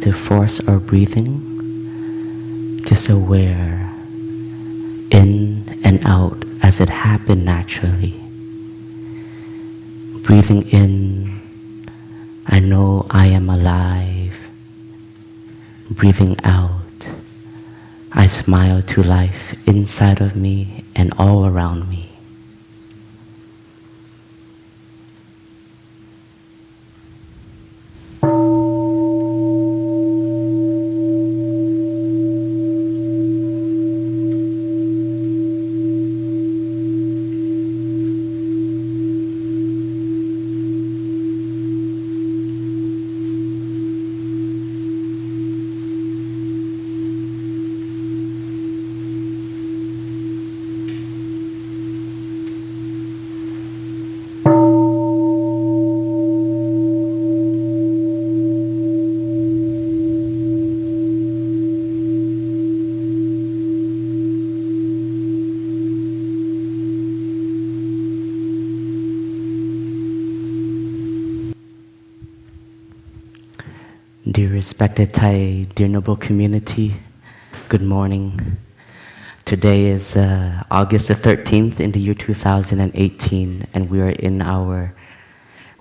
to force our breathing, just aware in and out as it happened naturally. Breathing in, I know I am alive. Breathing out, I smile to life inside of me and all around me. Dear respected Thai, dear noble community, good morning. Today is August the 13th in the year 2018, and we are in our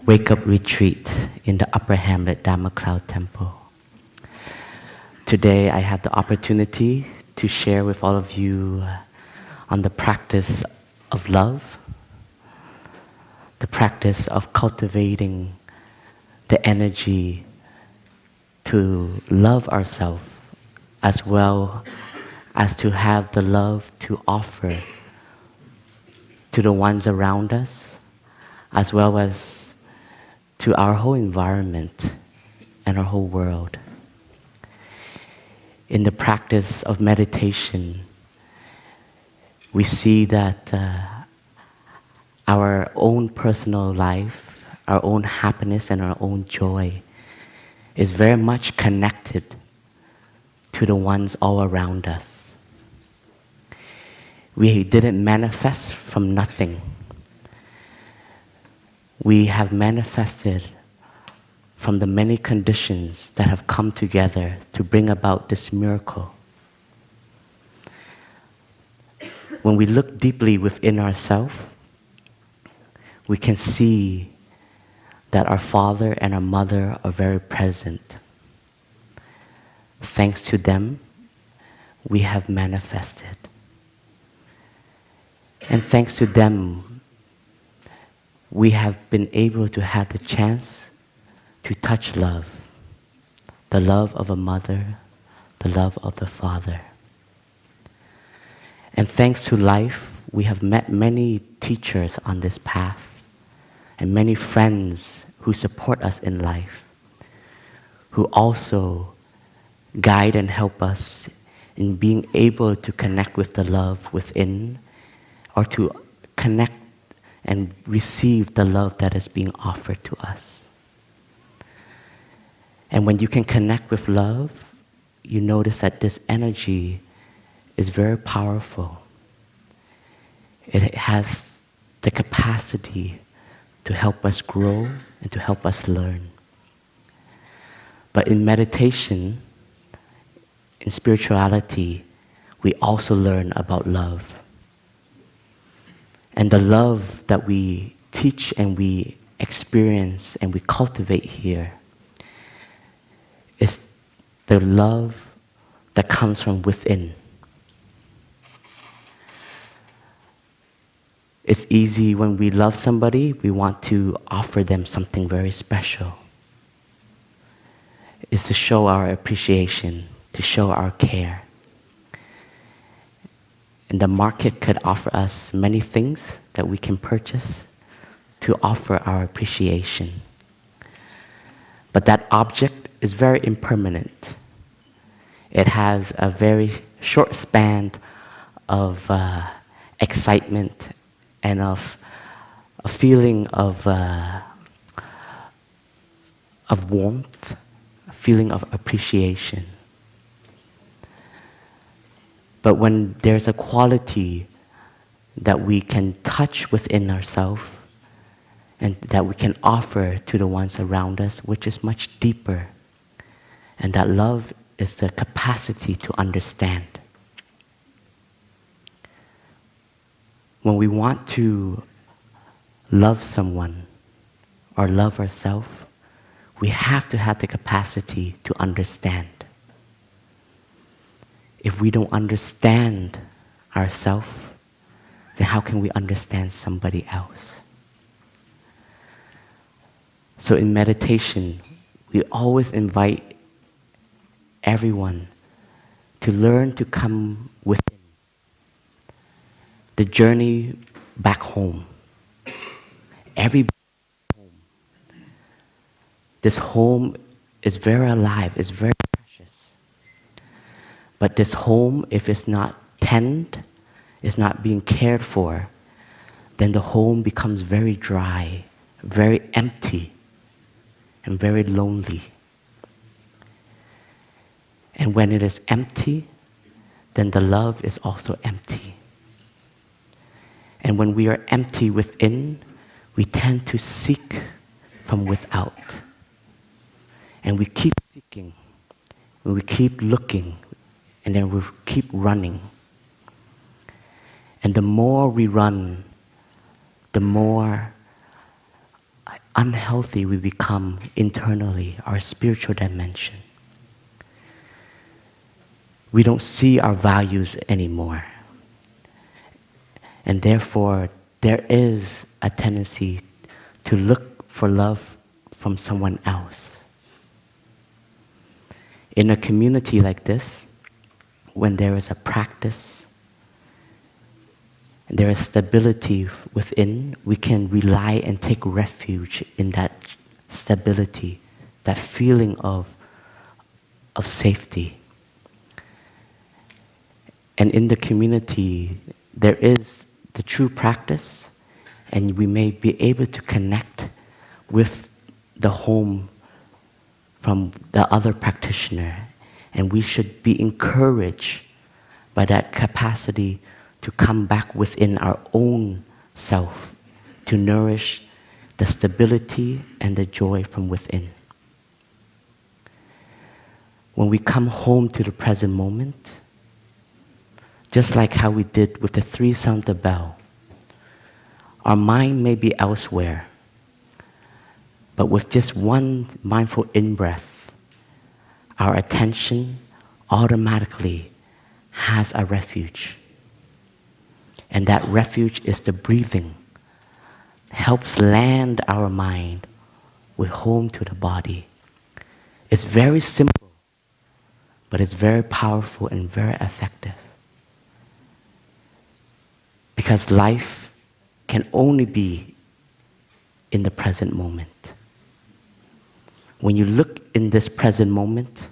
wake-up retreat in the Upper Hamlet Dharma Cloud Temple. Today I have the opportunity to share with all of you on the practice of love, the practice of cultivating the energy to love ourselves, as well as to have the love to offer to the ones around us, as well as to our whole environment and our whole world. In the practice of meditation, we see that our own personal life, our own happiness and our own joy is very much connected to the ones all around us. We didn't manifest from nothing. We have manifested from the many conditions that have come together to bring about this miracle. When we look deeply within ourselves, we can see that our father and our mother are very present. Thanks to them, we have manifested. And thanks to them, we have been able to have the chance to touch love, the love of a mother, the love of the father. And thanks to life, we have met many teachers on this path and many friends who support us in life, who also guide and help us in being able to connect with the love within, or to connect and receive the love that is being offered to us. And when you can connect with love, you notice that this energy is very powerful. It has the capacity to help us grow and to help us learn. But in meditation, in spirituality, we also learn about love. And the love that we teach and we experience and we cultivate here is the love that comes from within. It's easy when we love somebody, we want to offer them something very special. It's to show our appreciation, to show our care. And the market could offer us many things that we can purchase to offer our appreciation. But that object is very impermanent. It has a very short span of excitement and of a feeling of warmth, a feeling of appreciation. But when there's a quality that we can touch within ourselves and that we can offer to the ones around us, which is much deeper And that love is the capacity to understand. When we want to love someone or love ourselves, we have to have the capacity to understand. If we don't understand ourselves, then how can we understand somebody else? So in meditation, we always invite everyone to learn to come within. The journey back home. This home is very alive, it's very precious. But this home, if it's not tended, it's not being cared for, then the home becomes very dry, very empty, and very lonely. And when it is empty, then the love is also empty. And when we are empty within, we tend to seek from without. And we keep seeking, and we keep looking, and then we keep running. And the more we run, the more unhealthy we become internally, our spiritual dimension. We don't see our values anymore. And therefore, there is a tendency to look for love from someone else. In a community like this, when there is a practice, and there is stability within, we can rely and take refuge in that stability, that feeling of safety. And in the community, there is the true practice, and we may be able to connect with the home from the other practitioner. And we should be encouraged by that capacity to come back within our own self, to nourish the stability and the joy from within. When we come home to the present moment, just like how we did with the 3 sound the bell, our mind may be elsewhere, but with just one mindful in-breath, our attention automatically has a refuge. And that refuge is the breathing. Helps land our mind with home to the body. It's very simple, but it's very powerful and very effective. Because life can only be in the present moment. When you look in this present moment,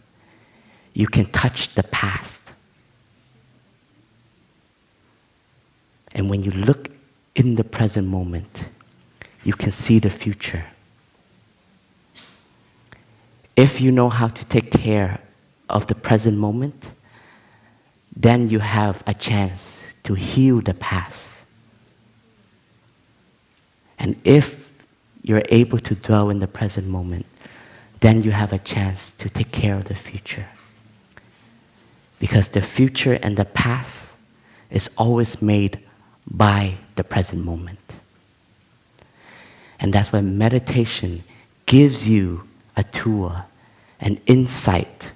you can touch the past. And when you look in the present moment, you can see the future. If you know how to take care of the present moment, then you have a chance to heal the past. And if you're able to dwell in the present moment, then you have a chance to take care of the future. Because the future and the past is always made by the present moment. And that's why meditation gives you a tool, an insight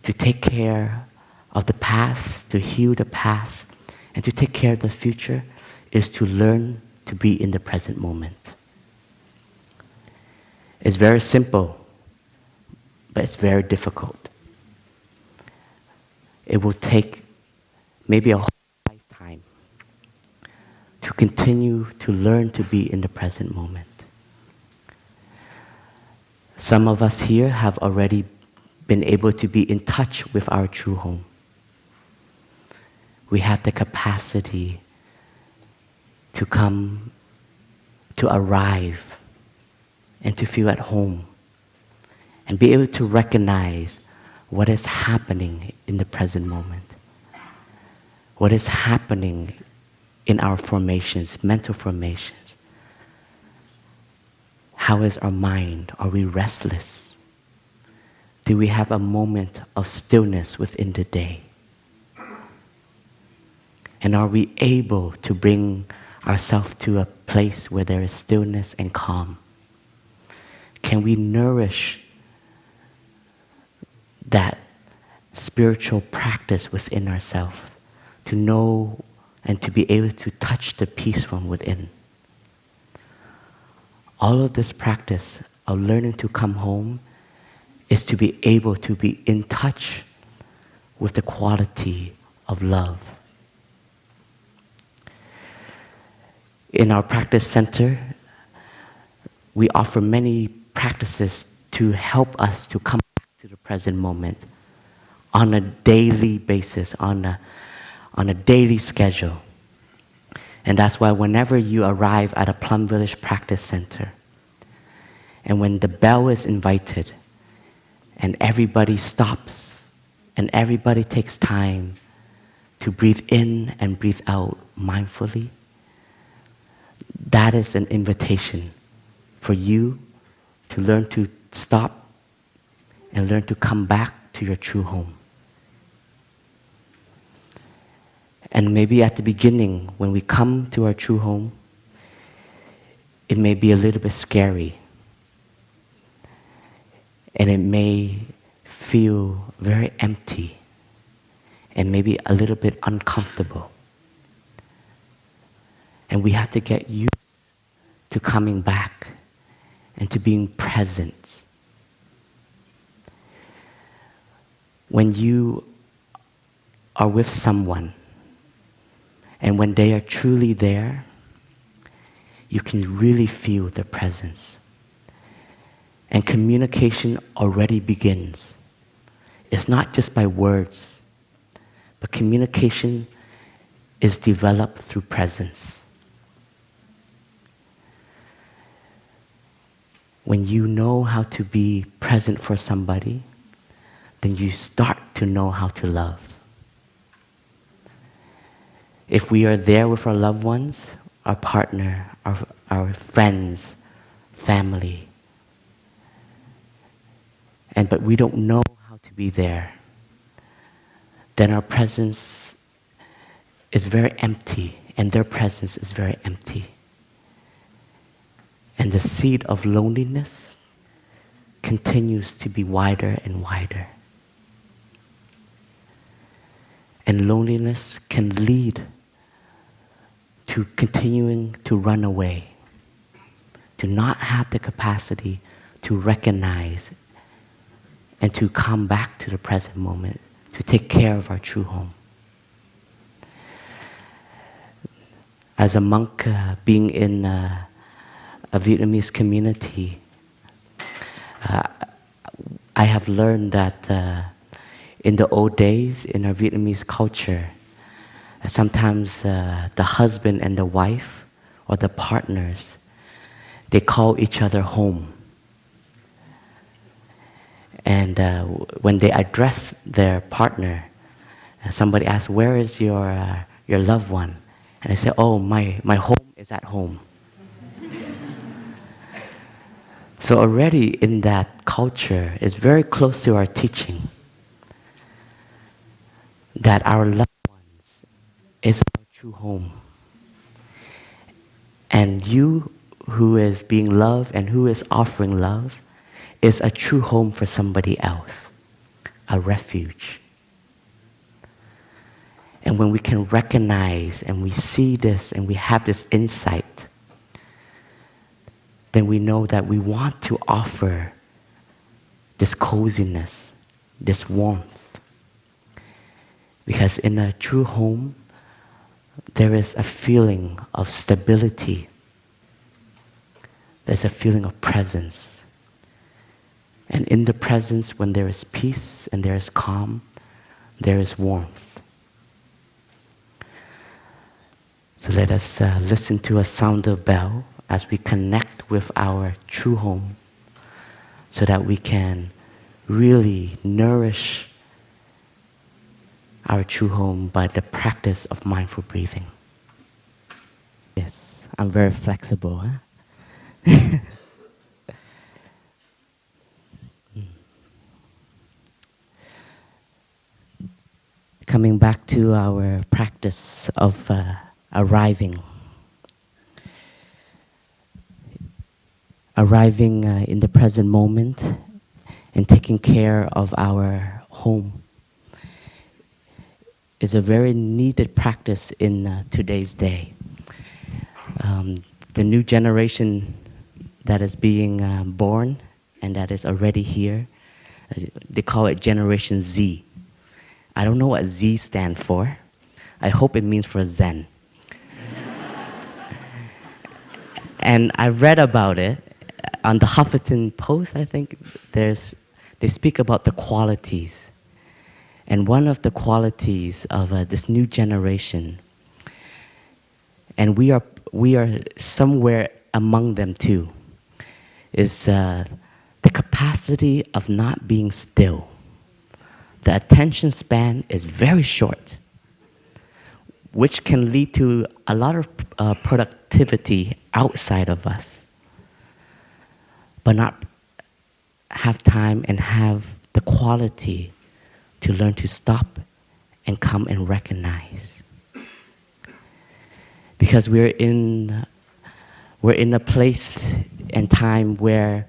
to take care of the past, to heal the past, and to take care of the future, is to learn to be in the present moment. It's very simple, but it's very difficult. It will take maybe a whole lifetime to continue to learn to be in the present moment. Some of us here have already been able to be in touch with our true home. We have the capacity to come, to arrive, and to feel at home, and be able to recognize what is happening in the present moment. What is happening in our formations, mental formations. How is our mind? Are we restless? Do we have a moment of stillness within the day? And are we able to bring ourselves to a place where there is stillness and calm? Can we nourish that spiritual practice within ourselves to know and to be able to touch the peace from within? All of this practice of learning to come home is to be able to be in touch with the quality of love. In our practice center, we offer many practices to help us to come back to the present moment on a daily basis, on a daily schedule. And that's why whenever you arrive at a Plum Village Practice Center, and when the bell is invited, and everybody stops, and everybody takes time to breathe in and breathe out mindfully, that is an invitation for you to learn to stop and learn to come back to your true home. And maybe at the beginning, when we come to our true home, it may be a little bit scary. And it may feel very empty and maybe a little bit uncomfortable. And we have to get used to coming back and to being present. When you are with someone and when they are truly there, you can really feel their presence. And communication already begins. It's not just by words, but communication is developed through presence. When you know how to be present for somebody, then you start to know how to love. If we are there with our loved ones, our partner, our friends, family, but we don't know how to be there, then our presence is very empty, and their presence is very empty. And the seed of loneliness continues to be wider and wider. And loneliness can lead to continuing to run away, to not have the capacity to recognize and to come back to the present moment, to take care of our true home. As a monk, being in a Vietnamese community, I have learned that in the old days, in our Vietnamese culture, sometimes the husband and the wife, or the partners, they call each other home. And when they address their partner, somebody asks, "Where is your loved one?" And they say, "Oh, my home is at home." So already in that culture, it's very close to our teaching that our loved ones is our true home. And you who is being loved and who is offering love is a true home for somebody else, a refuge. And when we can recognize and we see this and we have this insight, then we know that we want to offer this coziness, this warmth. Because in a true home, there is a feeling of stability. There's a feeling of presence. And in the presence, when there is peace and there is calm, there is warmth. So let us listen to a sound of bell as we connect with our true home so that we can really nourish our true home by the practice of mindful breathing. Yes, I'm very flexible, huh? Coming back to our practice of arriving. Arriving in the present moment and taking care of our home is a very needed practice in today's day. The new generation that is being born and that is already here, they call it Generation Z. I don't know what Z stands for. I hope it means for Zen. And I read about it on the Huffington Post. I think they speak about the qualities. And one of the qualities of this new generation, and we are somewhere among them too, is the capacity of not being still. The attention span is very short, which can lead to a lot of productivity outside of us, but not have time and have the quality to learn to stop and come and recognize. Because we're in a place and time where,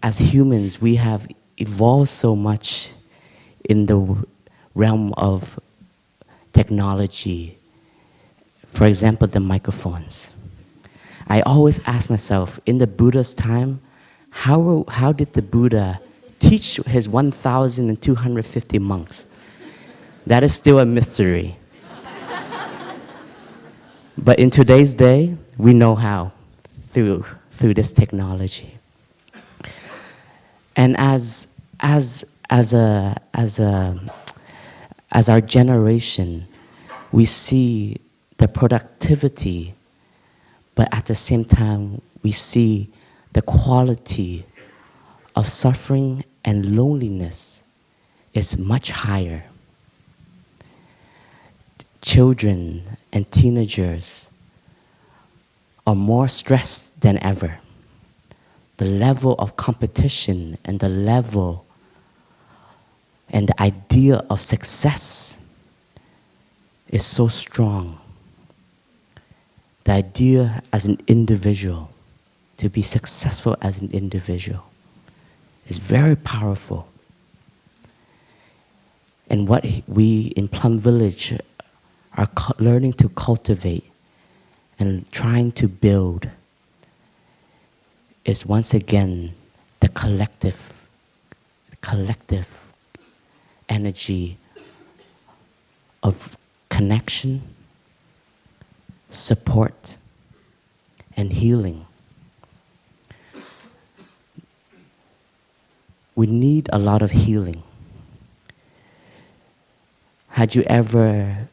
as humans, we have evolved so much in the realm of technology. For example, the microphones. I always ask myself, in the Buddha's time, how did the Buddha teach his 1,250 monks? That is still a mystery. But in today's day, we know how, through this technology. And as our generation, we see the productivity, but at the same time, we see the quality of suffering and loneliness is much higher. Children and teenagers are more stressed than ever. The level of competition and the level and the idea of success is so strong. The idea as an individual, to be successful as an individual, is very powerful. And what we in Plum Village are learning to cultivate and trying to build is once again the collective energy of connection, support, and healing. We need a lot of healing. Had you ever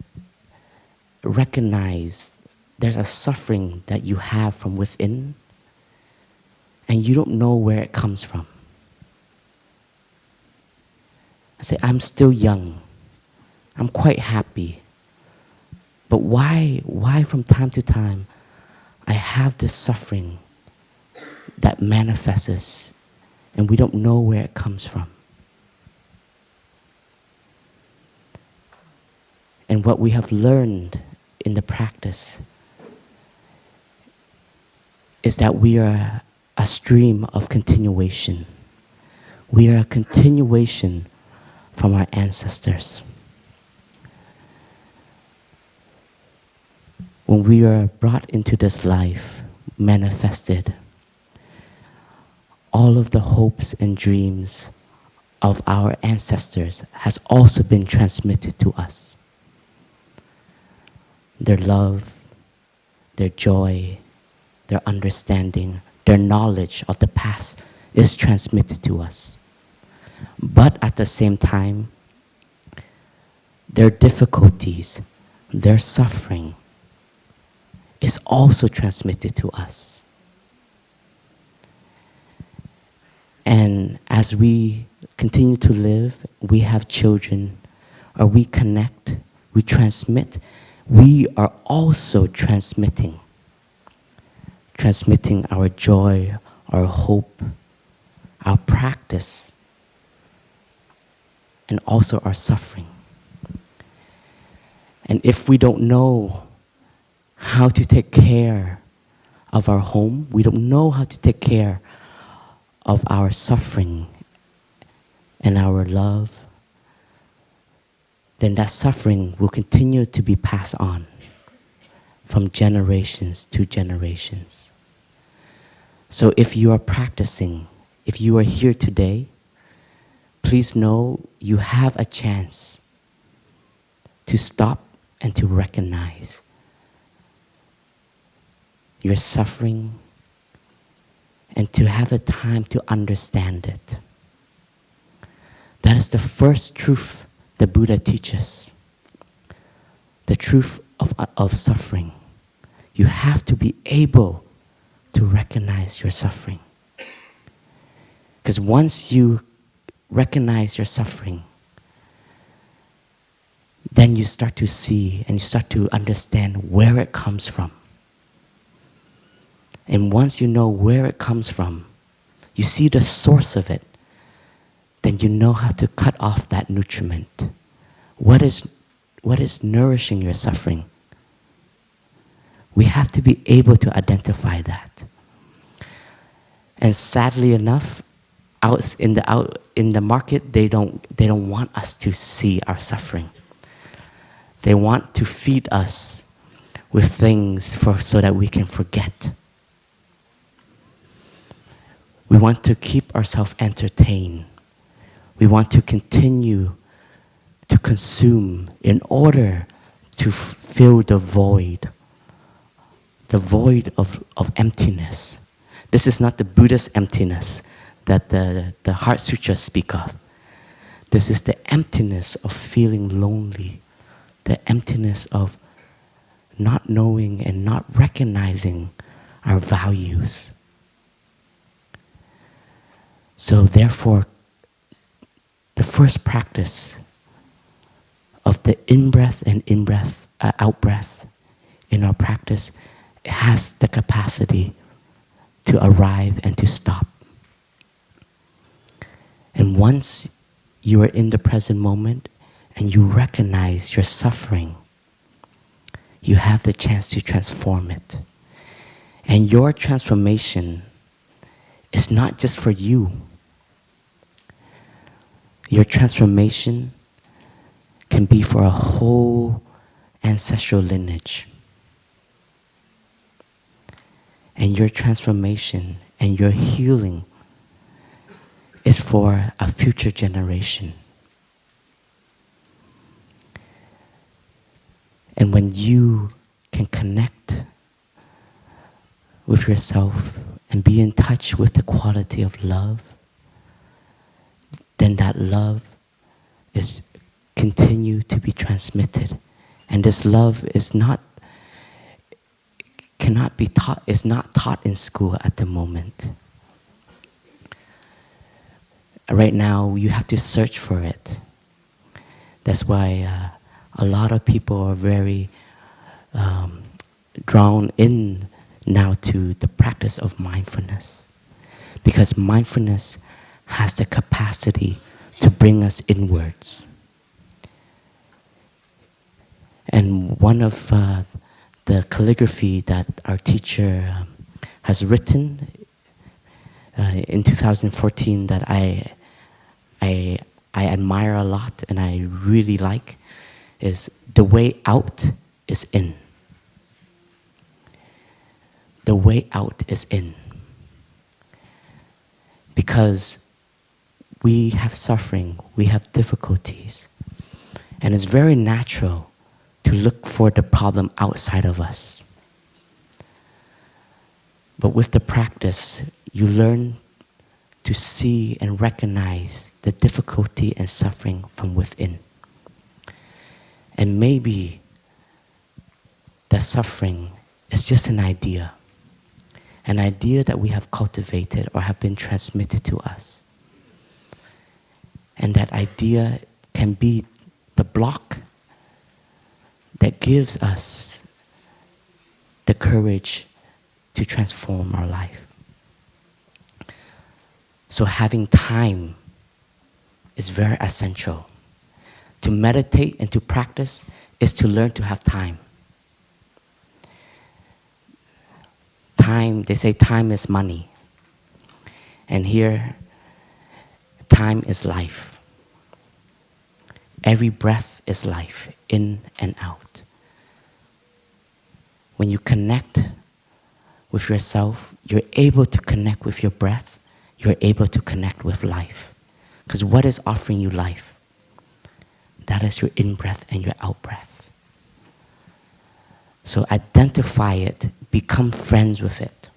recognized there's a suffering that you have from within and you don't know where it comes from? I say, I'm still young. I'm quite happy. But why from time to time I have this suffering that manifests and we don't know where it comes from? And what we have learned in the practice is that we are a stream of continuation. We are a continuation from our ancestors. When we are brought into this life, manifested, all of the hopes and dreams of our ancestors has also been transmitted to us. Their love, their joy, their understanding, their knowledge of the past is transmitted to us. But at the same time, their difficulties, their suffering is also transmitted to us. And as we continue to live, we have children, or we connect, we transmit, we are also transmitting our joy, our hope, our practice, and also our suffering. And if we don't know how to take care of our home, we don't know how to take care of our suffering and our love, then that suffering will continue to be passed on from generations to generations. So if you are practicing, if you are here today, please know you have a chance to stop and to recognize your suffering and to have a time to understand it. That is the first truth the Buddha teaches. The truth of suffering. You have to be able to recognize your suffering. Because once you recognize your suffering, then you start to see and you start to understand where it comes from. And once you know where it comes from, you see the source of it, then you know how to cut off that nutriment. What is nourishing your suffering? We have to be able to identify that. And sadly enough, in the market, they don't want us to see our suffering. They want to feed us with things so that we can forget. We want to keep ourselves entertained. We want to continue to consume in order to fill the void of emptiness. This is not the Buddhist emptiness that the Heart Sutras speak of. This is the emptiness of feeling lonely, the emptiness of not knowing and not recognizing our values. So therefore, the first practice of the in-breath and out-breath in our practice has the capacity to arrive and to stop. And once you are in the present moment and you recognize your suffering, you have the chance to transform it. And your transformation is not just for you. Your transformation can be for a whole ancestral lineage. And your transformation and your healing is for a future generation. And when you can connect with yourself and be in touch with the quality of love, then that love is continue to be transmitted. And this love cannot be taught, is not taught in school at the moment. Right now, you have to search for it. That's why a lot of people are very drawn in now to the practice of mindfulness. Because mindfulness has the capacity to bring us inwards. And one of the calligraphy that our teacher has written in 2014 that I admire a lot and I really like is the way out is in. The way out is in. Because we have suffering, we have difficulties, and it's very natural to look for the problem outside of us. But with the practice, you learn to see and recognize the difficulty and suffering from within. And maybe the suffering is just an idea that we have cultivated or have been transmitted to us. And that idea can be the block that gives us the courage to transform our life. So having time is very essential. To meditate and to practice is to learn to have time. Time, they say time is money. And here, time is life. Every breath is life, in and out. When you connect with yourself, you're able to connect with your breath. You're able to connect with life. Because what is offering you life? That is your in-breath and your out-breath. So identify it, become friends with it.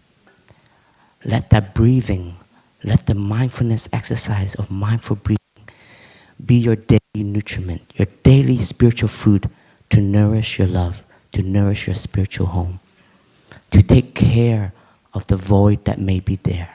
Let that breathing, let the mindfulness exercise of mindful breathing be your daily nutriment, your daily spiritual food to nourish your love, to nourish your spiritual home, to take care of the void that may be there.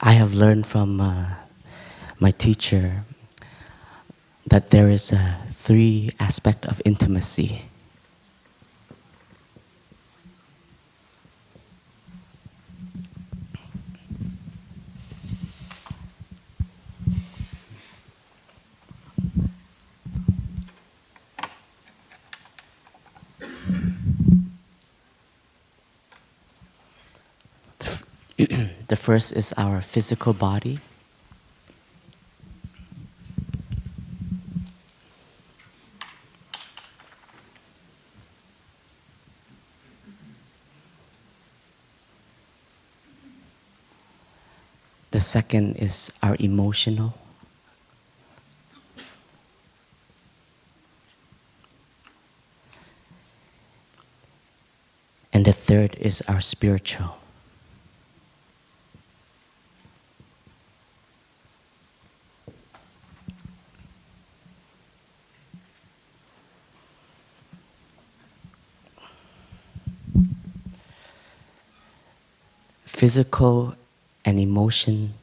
I have learned from my teacher that there is three aspects of intimacy. The first is our physical body. The second is our emotional. And the third is our spiritual. Physical and emotion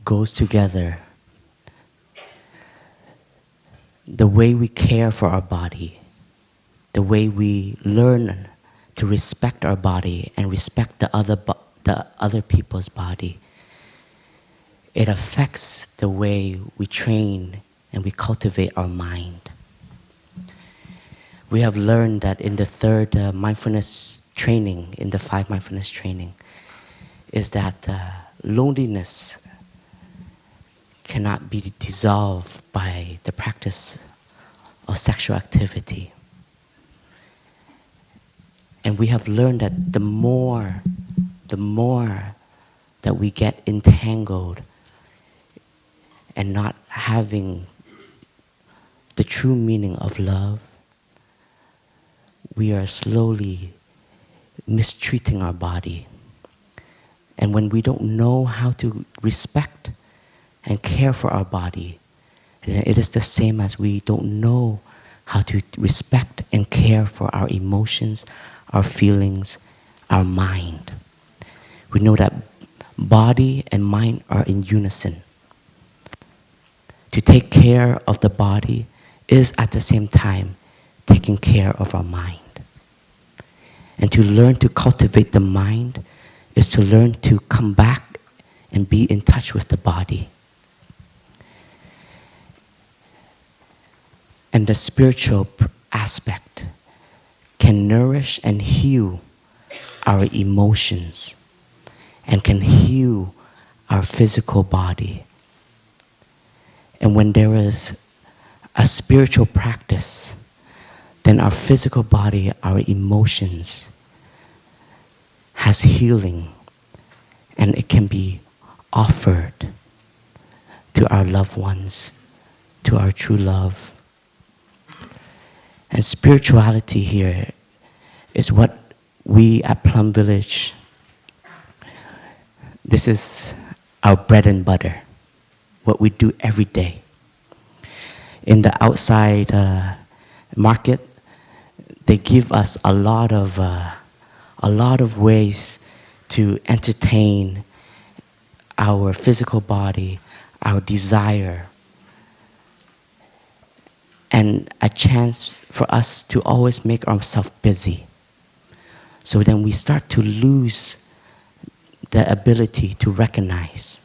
goes together. The way we care for our body, the way we learn to respect our body and respect the other people's body, it affects the way we train and we cultivate our mind. We have learned that in the third mindfulness training, in the 5 mindfulness training, is that loneliness cannot be dissolved by the practice of sexual activity. And we have learned that the more that we get entangled and not having the true meaning of love, we are slowly mistreating our body. And when we don't know how to respect and care for our body, it is the same as we don't know how to respect and care for our emotions, our feelings, our mind. We know that body and mind are in unison. To take care of the body is at the same time taking care of our mind. And to learn to cultivate the mind is to learn to come back and be in touch with the body. And the spiritual aspect can nourish and heal our emotions and can heal our physical body. And when there is a spiritual practice, then our physical body, our emotions, has healing, and it can be offered to our loved ones, to our true love. And spirituality here is what we at Plum Village, this is our bread and butter, what we do every day. In the outside market, they give us a lot of ways to entertain our physical body, our desire, and a chance for us to always make ourselves busy. So then we start to lose the ability to recognize.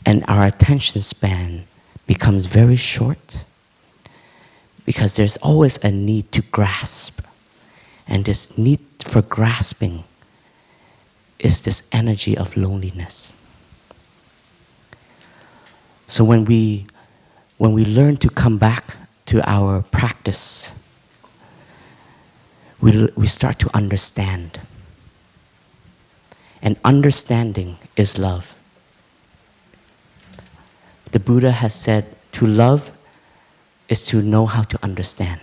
And our attention span becomes very short because there's always a need to grasp. And this need for grasping is this energy of loneliness. So when we learn to come back to our practice, we start to understand. And understanding is love. The Buddha has said to love is to know how to understand.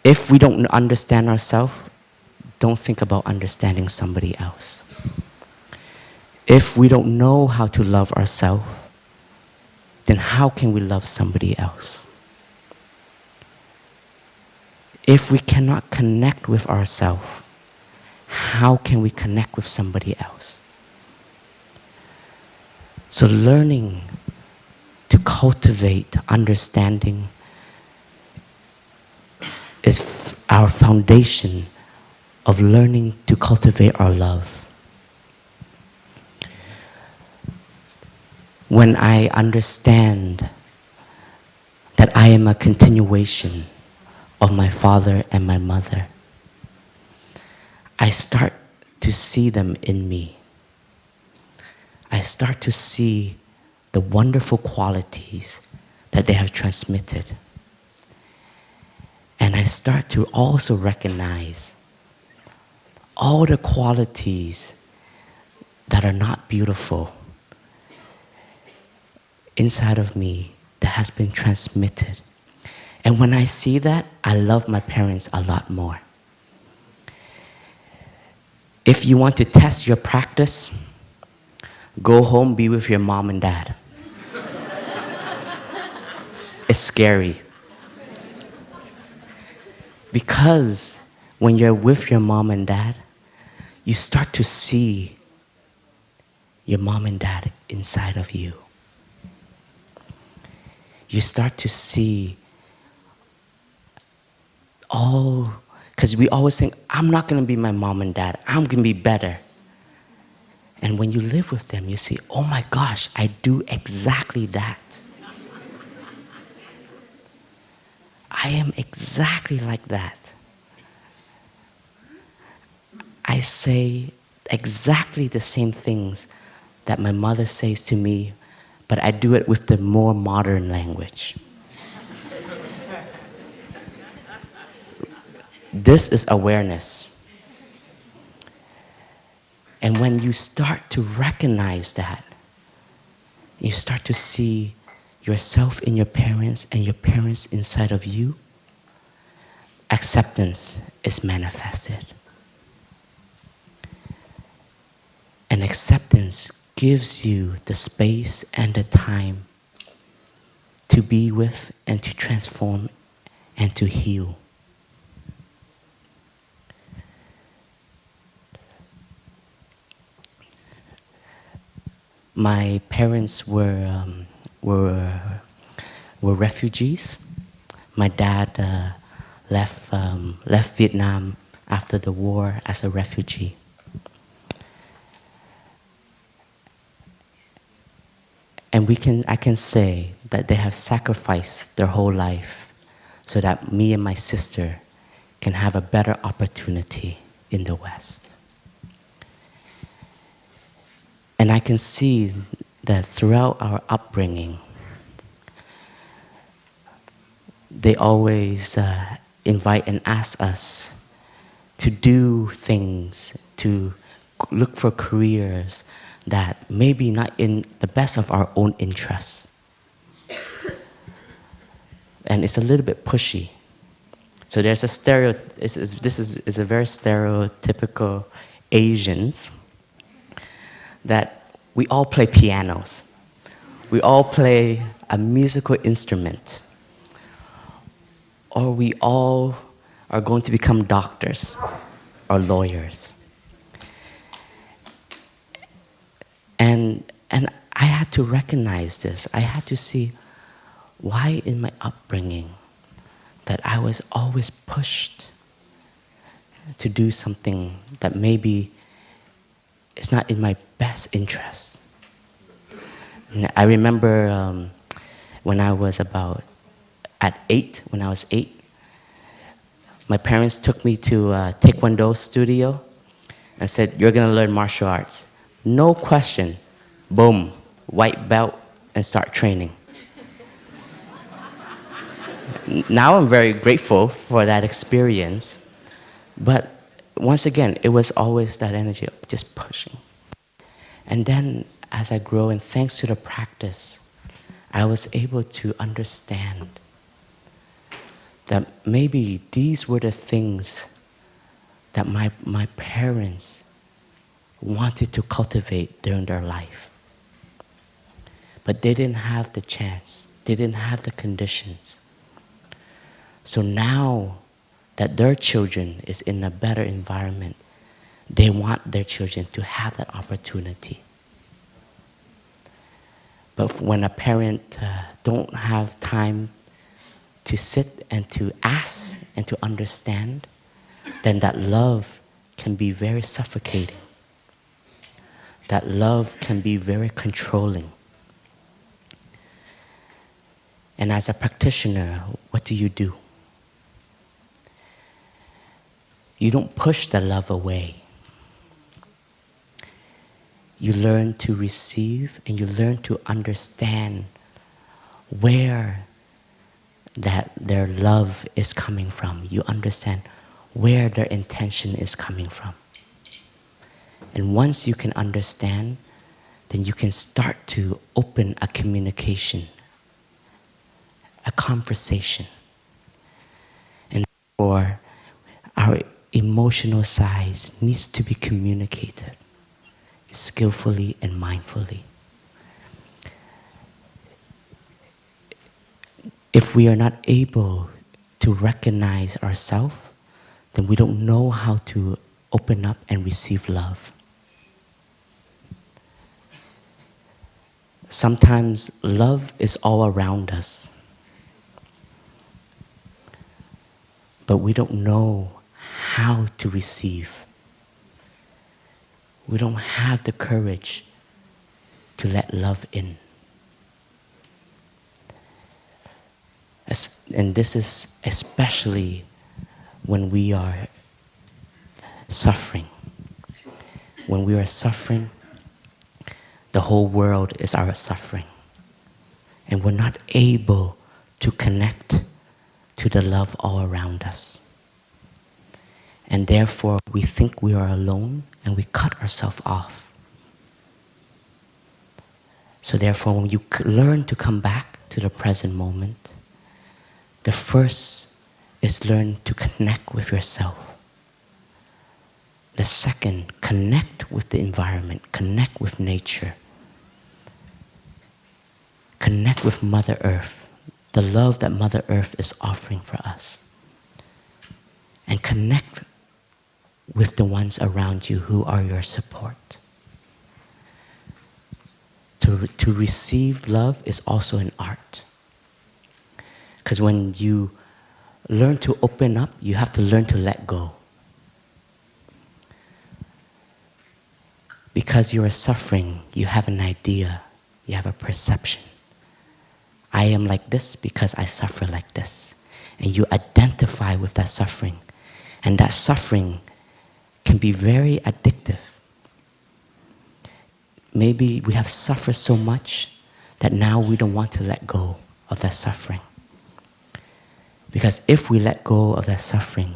If we don't understand ourselves, don't think about understanding somebody else. If we don't know how to love ourselves, then how can we love somebody else? If we cannot connect with ourselves, how can we connect with somebody else? So learning to cultivate understanding is our foundation of learning to cultivate our love. When I understand that I am a continuation of my father and my mother, I start to see them in me. I start to see the wonderful qualities that they have transmitted. And I start to also recognize all the qualities that are not beautiful inside of me that has been transmitted. And when I see that, I love my parents a lot more. If you want to test your practice, go home, be with your mom and dad. It's scary. Because when you're with your mom and dad, you start to see your mom and dad inside of you. You start to see all, because we always think, I'm not going to be my mom and dad, I'm going to be better. And when you live with them, you see, oh my gosh, I do exactly that. I am exactly like that. I say exactly the same things that my mother says to me, but I do it with the more modern language. This is awareness. And when you start to recognize that, you start to see yourself in your parents and your parents inside of you, acceptance is manifested. And acceptance gives you the space and the time to be with and to transform and to heal. My parents were refugees. My dad left Vietnam after the war as a refugee. And I can say that they have sacrificed their whole life so that me and my sister can have a better opportunity in the West. And I can see that throughout our upbringing, they always invite and ask us to do things, to look for careers that maybe not in the best of our own interests. And it's a little bit pushy. So there's a this is a very stereotypical Asians that we all play pianos. We all play a musical instrument. or we all are going to become doctors or lawyers. And I had to recognize this. I had to see why in my upbringing that I was always pushed to do something that maybe is not in my best interest. And I remember when I was when I was 8, my parents took me to a Taekwondo studio and said, "You're gonna learn martial arts." No question, boom, white belt, and start training. Now I'm very grateful for that experience, but once again, it was always that energy of just pushing. And then as I grow, and thanks to the practice, I was able to understand that maybe these were the things that my parents wanted to cultivate during their life. But they didn't have the chance, they didn't have the conditions. So now that their children is in a better environment, they want their children to have that opportunity. But when a parent don't have time to sit and to ask and to understand, then that love can be very suffocating. That love can be very controlling. And as a practitioner, what do? You don't push the love away. You learn to receive and you learn to understand where that their love is coming from. You understand where their intention is coming from. And once you can understand, then you can start to open a communication, a conversation. And therefore, our emotional side needs to be communicated skillfully and mindfully. If we are not able to recognize ourselves, then we don't know how to open up and receive love. Sometimes love is all around us, but we don't know how to receive. We don't have the courage to let love in. And this is especially when we are suffering. When we are suffering, the whole world is our suffering. And we're not able to connect to the love all around us. And therefore, we think we are alone and we cut ourselves off. So therefore, when you learn to come back to the present moment, the first is learn to connect with yourself. The second, connect with the environment, connect with nature. Connect with Mother Earth, the love that Mother Earth is offering for us. And connect with the ones around you who are your support. To receive love is also an art. Because when you learn to open up, you have to learn to let go. Because you are suffering, you have an idea, you have a perception. I am like this because I suffer like this. And you identify with that suffering. And that suffering can be very addictive. Maybe we have suffered so much that now we don't want to let go of that suffering. Because if we let go of that suffering,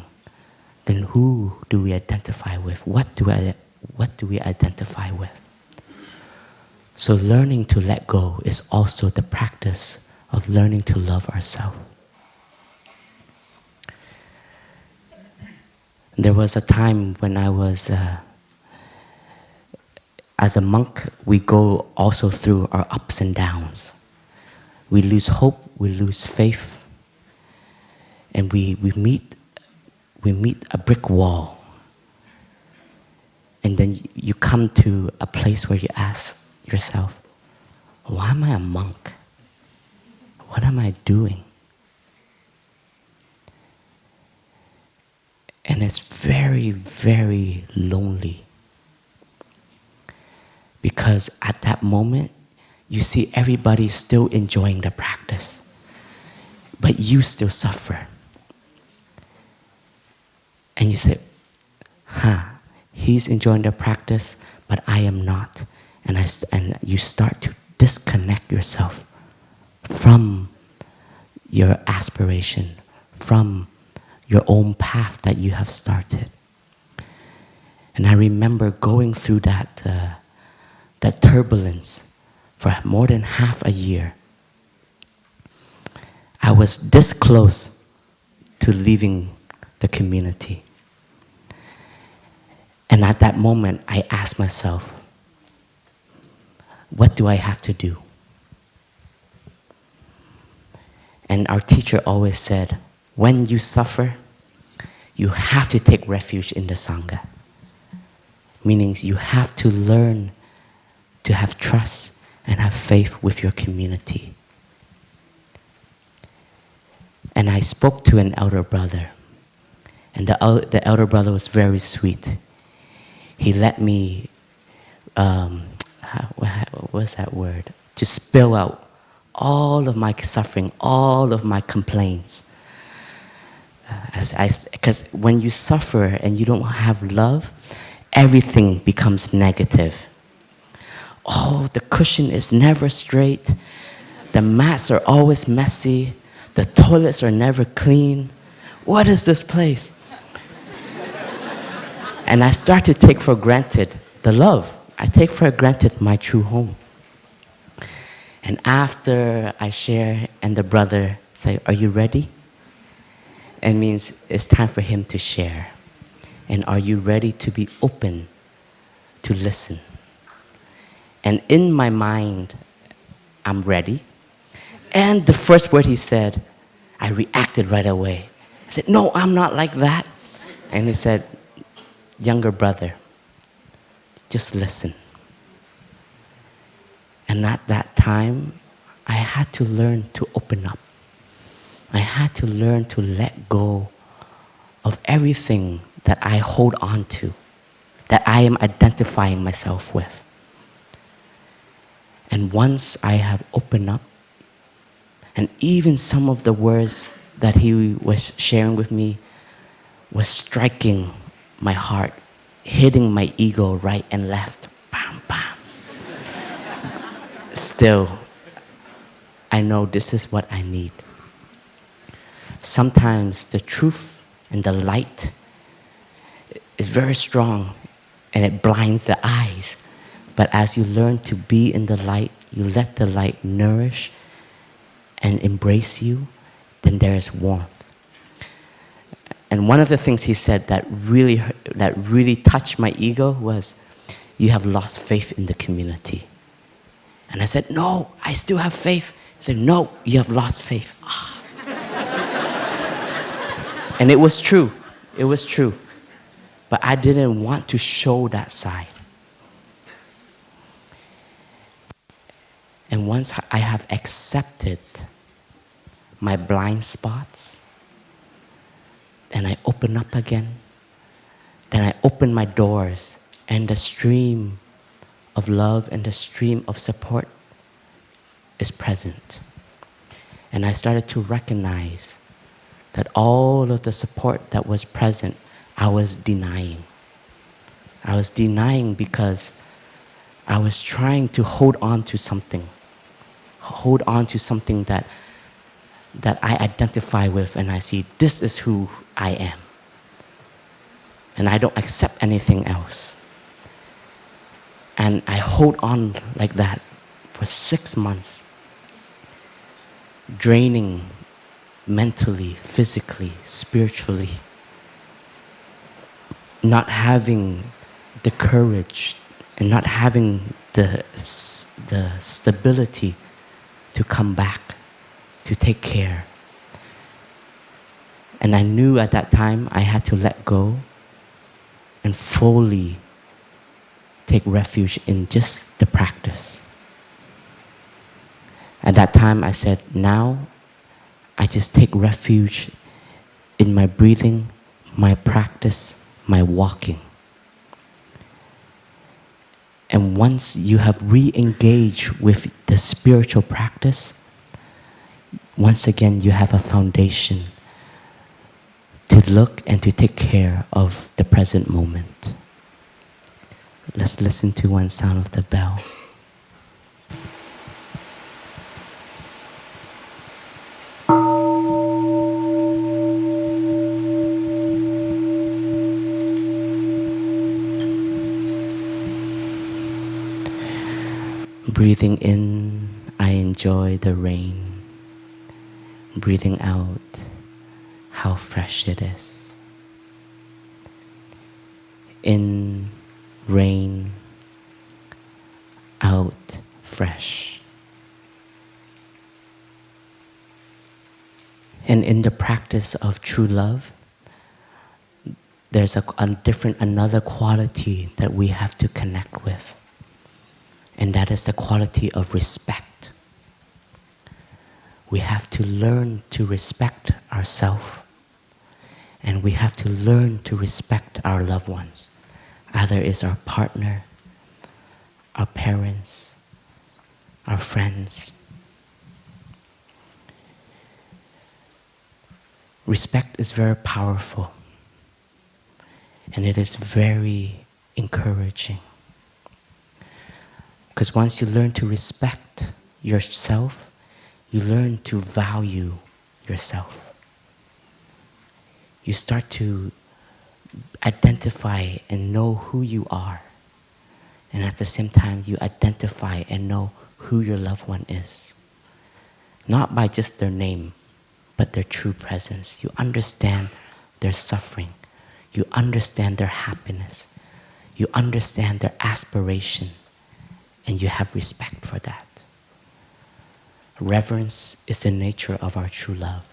then who do we identify with? What do we identify with? So learning to let go is also the practice of learning to love ourselves. There was a time when I was, as a monk, we go also through our ups and downs. We lose hope, we lose faith. and we meet a brick wall. And then you come to a place where you ask yourself, why am I a monk? What am I doing? And it's very, very lonely. Because at that moment, you see everybody still enjoying the practice, but you still suffer. And you say, he's enjoying the practice, but I am not. And you start to disconnect yourself from your aspiration, from your own path that you have started. And I remember going through that turbulence for more than half a year. I was this close to leaving the community. And at that moment, I asked myself, what do I have to do? And our teacher always said, when you suffer, you have to take refuge in the Sangha. Meaning you have to learn to have trust and have faith with your community. And I spoke to an elder brother. And the elder brother was very sweet. He let me, what's that word? To spill out all of my suffering, all of my complaints. Because when you suffer and you don't have love, everything becomes negative. Oh, the cushion is never straight. The mats are always messy. The toilets are never clean. What is this place? And I start to take for granted the love. I take for granted my true home. And after I share and the brother say, are you ready? It means it's time for him to share. And are you ready to be open to listen? And in my mind, I'm ready. And the first word he said, I reacted right away. I said, no, I'm not like that. And he said, younger brother, just listen. And at that time, I had to learn to open up. I had to learn to let go of everything that I hold on to, that I am identifying myself with. And once I have opened up, and even some of the words that he was sharing with me was striking my heart, hitting my ego right and left. Bam, bam. Still, I know this is what I need. Sometimes the truth and the light is very strong and it blinds the eyes. But as you learn to be in the light, you let the light nourish and embrace you, then there is warmth. And one of the things he said that really touched my ego was, you have lost faith in the community. And I said, no, I still have faith. He said, no, you have lost faith. And it was true. It was true. But I didn't want to show that side. And once I have accepted my blind spots, and I open up again, then I open my doors, and the stream of love and the stream of support is present. And I started to recognize that all of the support that was present, I was denying. I was denying because I was trying to hold on to something. Hold on to something that I identify with, and I see this is who I am. And I don't accept anything else. And I hold on like that for 6 months, draining mentally, physically, spiritually, not having the courage and not having the stability to come back, to take care. And I knew at that time I had to let go and fully take refuge in just the practice. At that time I said, now I just take refuge in my breathing, my practice, my walking. And once you have re-engaged with the spiritual practice, once again you have a foundation to look and to take care of the present moment. Let's listen to one sound of the bell. Breathing in, I enjoy the rain. Breathing out, how fresh it is. In, rain, out, fresh. And in the practice of true love, there's another quality that we have to connect with. And that is the quality of respect. We have to learn to respect ourselves. And we have to learn to respect our loved ones. Either it's our partner, our parents, our friends. Respect is very powerful. And it is very encouraging. Because once you learn to respect yourself, you learn to value yourself. You start to identify and know who you are. And at the same time, you identify and know who your loved one is. Not by just their name, but their true presence. You understand their suffering. You understand their happiness. You understand their aspiration. And you have respect for that. Reverence is the nature of our true love.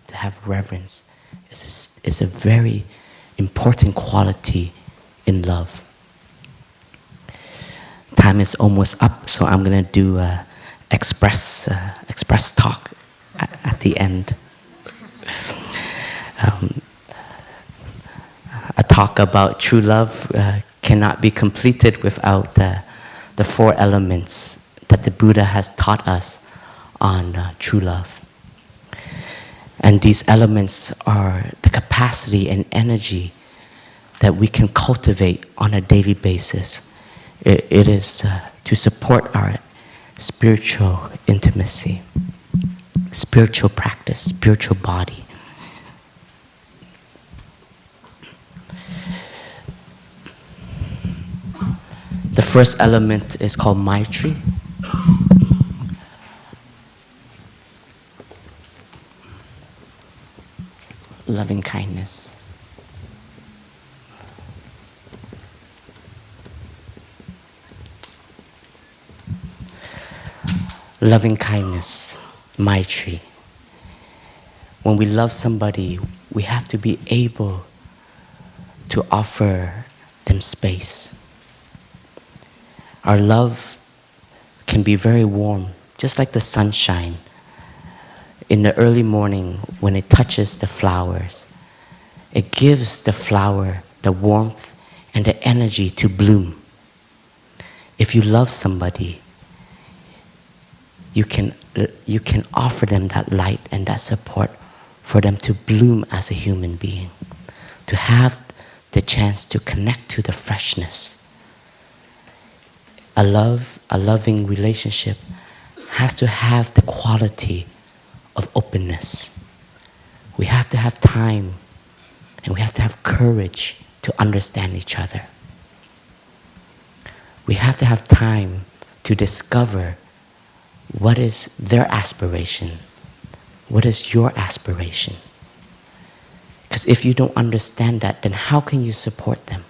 To have reverence is a very important quality in love. Time is almost up, so I'm going to do express talk at the end. A talk about true love cannot be completed without the four elements that the Buddha has taught us on true love. And these elements are the capacity and energy that we can cultivate on a daily basis. It is to support our spiritual intimacy, spiritual practice, spiritual body. The first element is called Maitri. Loving kindness. Loving kindness, Maitri. When we love somebody, we have to be able to offer them space. Our love can be very warm, just like the sunshine. In the early morning, when it touches the flowers, it gives the flower the warmth and the energy to bloom. If you love somebody, you can offer them that light and that support for them to bloom as a human being, to have the chance to connect to the freshness. A loving relationship has to have the quality of openness. We have to have time and we have to have courage to understand each other. We have to have time to discover what is their aspiration, what is your aspiration. Because if you don't understand that, then how can you support them?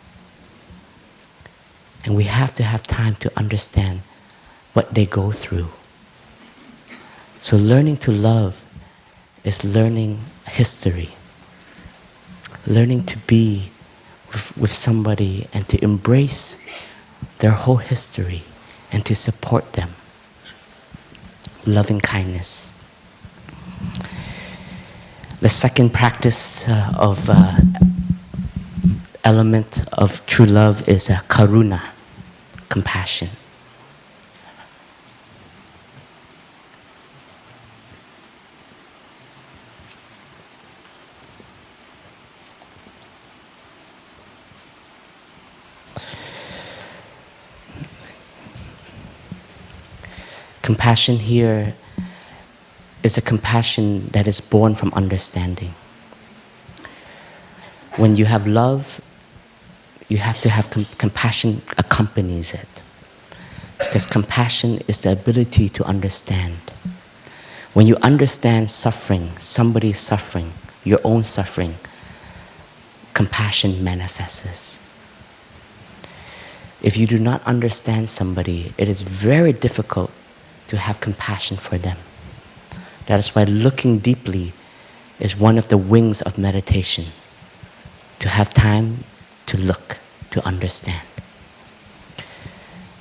And we have to have time to understand what they go through. So learning to love is learning history. learning to be with somebody and to embrace their whole history and to support them. Loving kindness. The second practice of element of true love is Karuna, compassion. Compassion here is a compassion that is born from understanding. When you have love, you have to have compassion accompanies it. Because compassion is the ability to understand. When you understand suffering, somebody's suffering, your own suffering, compassion manifests. If you do not understand somebody, it is very difficult to have compassion for them. That is why looking deeply is one of the wings of meditation. To have time to look, to understand.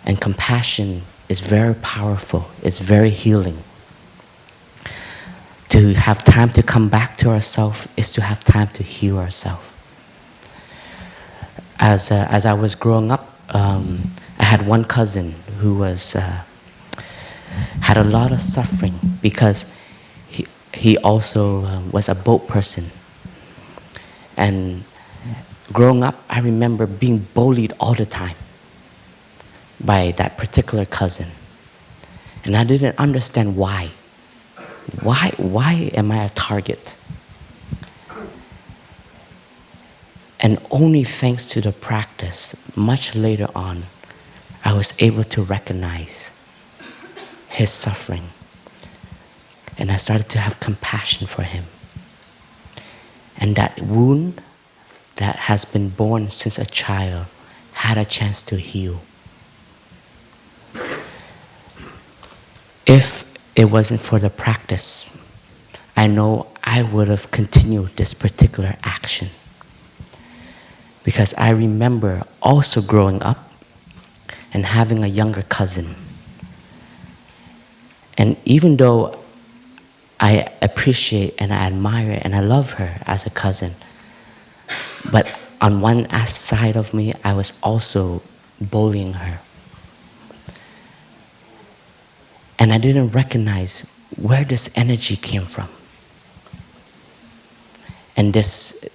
And compassion is very powerful, it's very healing. To have time to come back to ourselves is to have time to heal ourselves. As I was growing up, I had one cousin who had a lot of suffering because he also was a boat person. And growing up, I remember being bullied all the time by that particular cousin. And I didn't understand why. Why am I a target? And only thanks to the practice, much later on, I was able to recognize his suffering. And I started to have compassion for him. And that wound that has been born since a child had a chance to heal. If it wasn't for the practice, I know I would have continued this particular action. Because I remember also growing up and having a younger cousin. And even though I appreciate and I admire and I love her as a cousin, but on one side of me, I was also bullying her. And I didn't recognize where this energy came from. And this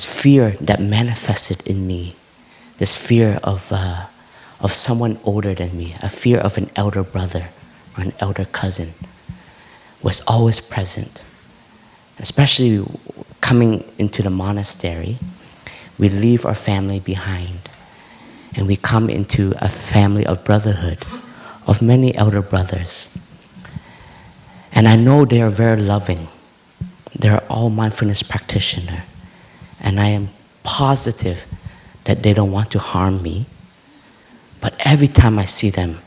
fear that manifested in me, this fear of someone older than me, a fear of an elder brother or an elder cousin, was always present. Especially coming into the monastery, we leave our family behind and we come into a family of brotherhood, of many elder brothers. And I know they are very loving. They are all mindfulness practitioners. And I am positive that they don't want to harm me. But every time I see them,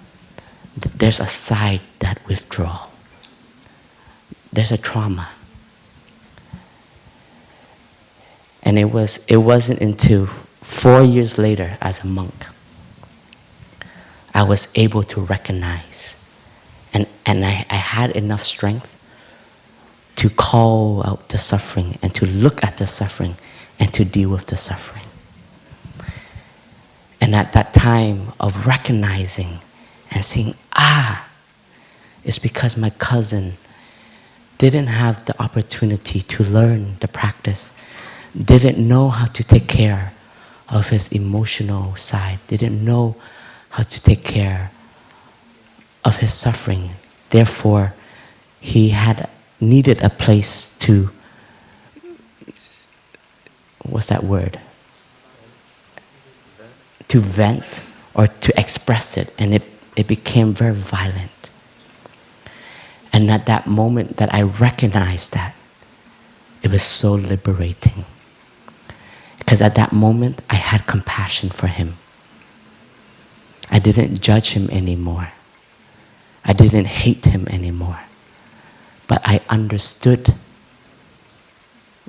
there's a side that withdraws. There's a trauma. And it wasn't until 4 years later as a monk, I was able to recognize. And I had enough strength to call out the suffering and to look at the suffering and to deal with the suffering. And at that time of recognizing and seeing, it's because my cousin didn't have the opportunity to learn the practice, didn't know how to take care of his emotional side, didn't know how to take care of his suffering. Therefore, he had needed a place to, what's that word? To vent or to express it, and it became very violent. And at that moment that I recognized that, it was so liberating. Because at that moment, I had compassion for him. I didn't judge him anymore. I didn't hate him anymore. But I understood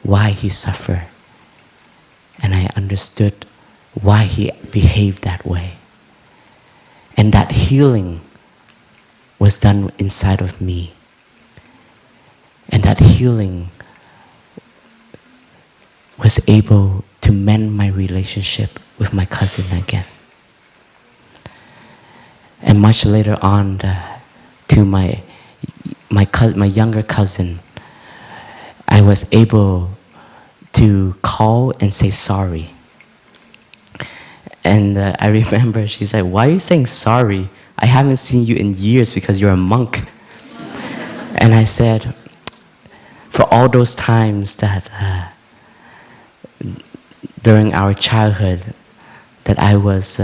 why he suffered. And I understood why he behaved that way. And that healing was done inside of me. And that healing was able to mend my relationship with my cousin again. And much later on, to my younger cousin, I was able to call and say sorry. And I remember she said, "Why are you saying sorry? I haven't seen you in years because you're a monk." And I said, for all those times that during our childhood that I was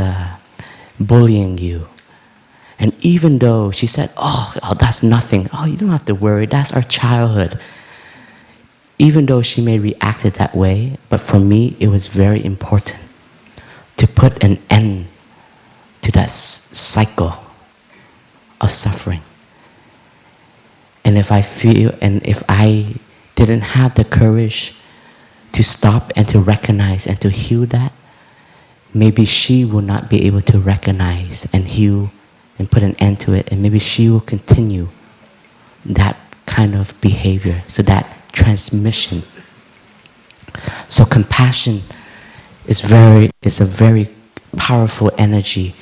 bullying you. And even though she said, oh, that's nothing. Oh, you don't have to worry. That's our childhood. Even though she may react that way, but for me, it was very important to put an end to that cycle of suffering. And if I didn't have the courage to stop and to recognize and to heal that, maybe she will not be able to recognize and heal and put an end to it, and maybe she will continue that kind of behavior, so that transmission. So compassion is a very powerful energy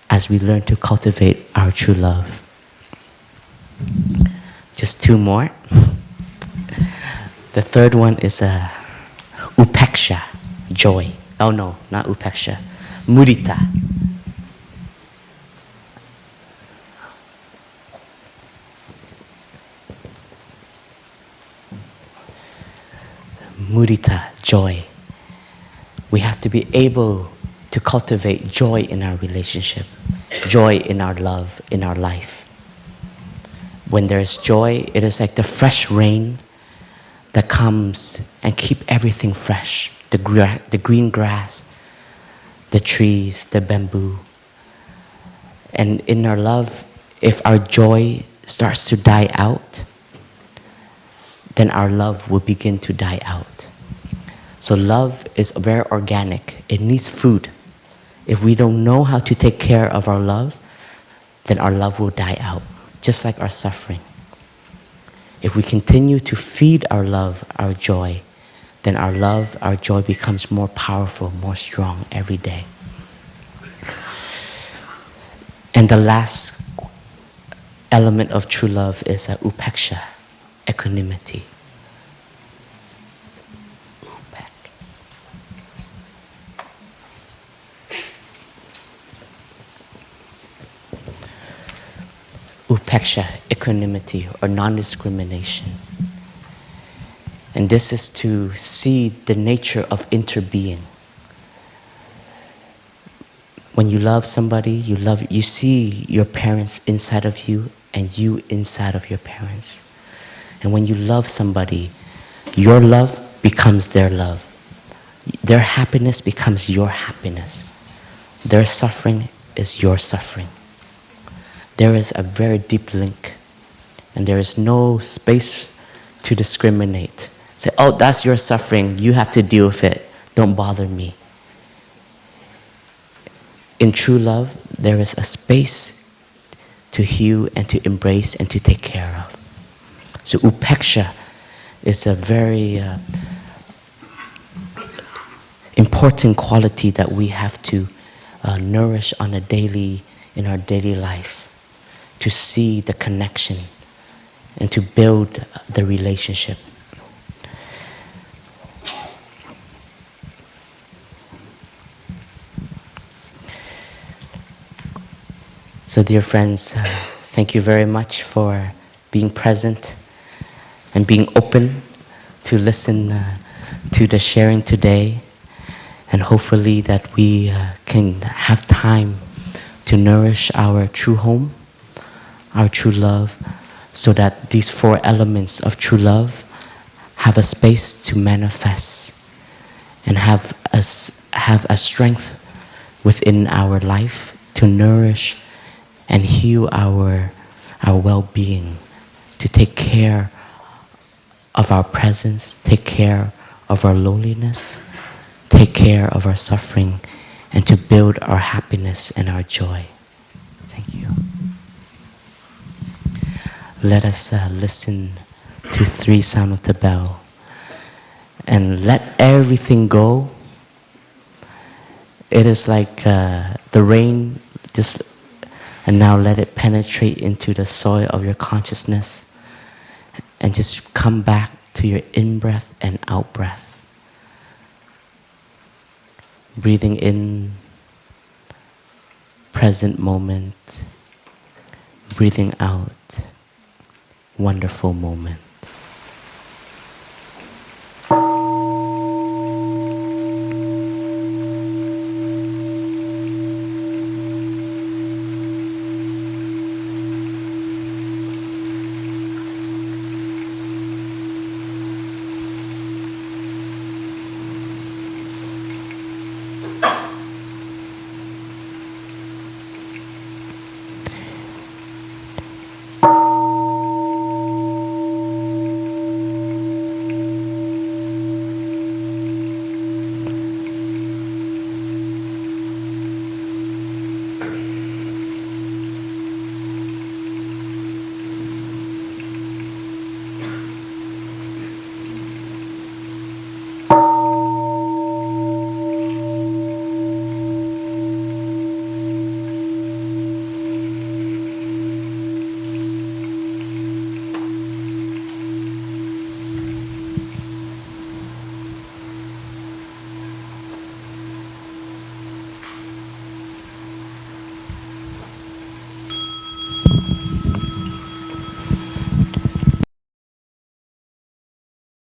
as we learn to cultivate our true love. Just two more. The third one is upeksha, joy. Oh no, not upeksha. Mudita. Mudita, joy. We have to be able to cultivate joy in our relationship, joy in our love, in our life. When there's joy, it is like the fresh rain that comes and keep everything fresh. The green grass, the trees, the bamboo. And in our love, if our joy starts to die out, then our love will begin to die out. So love is very organic. It needs food. If we don't know how to take care of our love, then our love will die out, just like our suffering. If we continue to feed our love, our joy, then our love, our joy becomes more powerful, more strong every day. And the last element of true love is upeksha, equanimity. Upeksha, equanimity, or non-discrimination. And this is to see the nature of interbeing. When you love somebody, you see your parents inside of you and you inside of your parents. And when you love somebody, your love becomes their love. Their happiness becomes your happiness. Their suffering is your suffering. There is a very deep link, and there is no space to discriminate. Say, oh, that's your suffering, you have to deal with it, don't bother me. In true love, there is a space to heal and to embrace and to take care of. So upeksha is a very important quality that we have to nourish in our daily life, to see the connection and to build the relationship. So dear friends, thank you very much for being present and being open to listen to the sharing today. And hopefully that we can have time to nourish our true home, our true love, so that these four elements of true love have a space to manifest and have a strength within our life to nourish and heal our well-being, to take care of our presence, take care of our loneliness, take care of our suffering, and to build our happiness and our joy. Thank you. Let us listen to 3 sound of the bell and let everything go. It is like the rain, and now let it penetrate into the soil of your consciousness and just come back to your in-breath and out-breath. Breathing in, present moment. Breathing out, wonderful moment.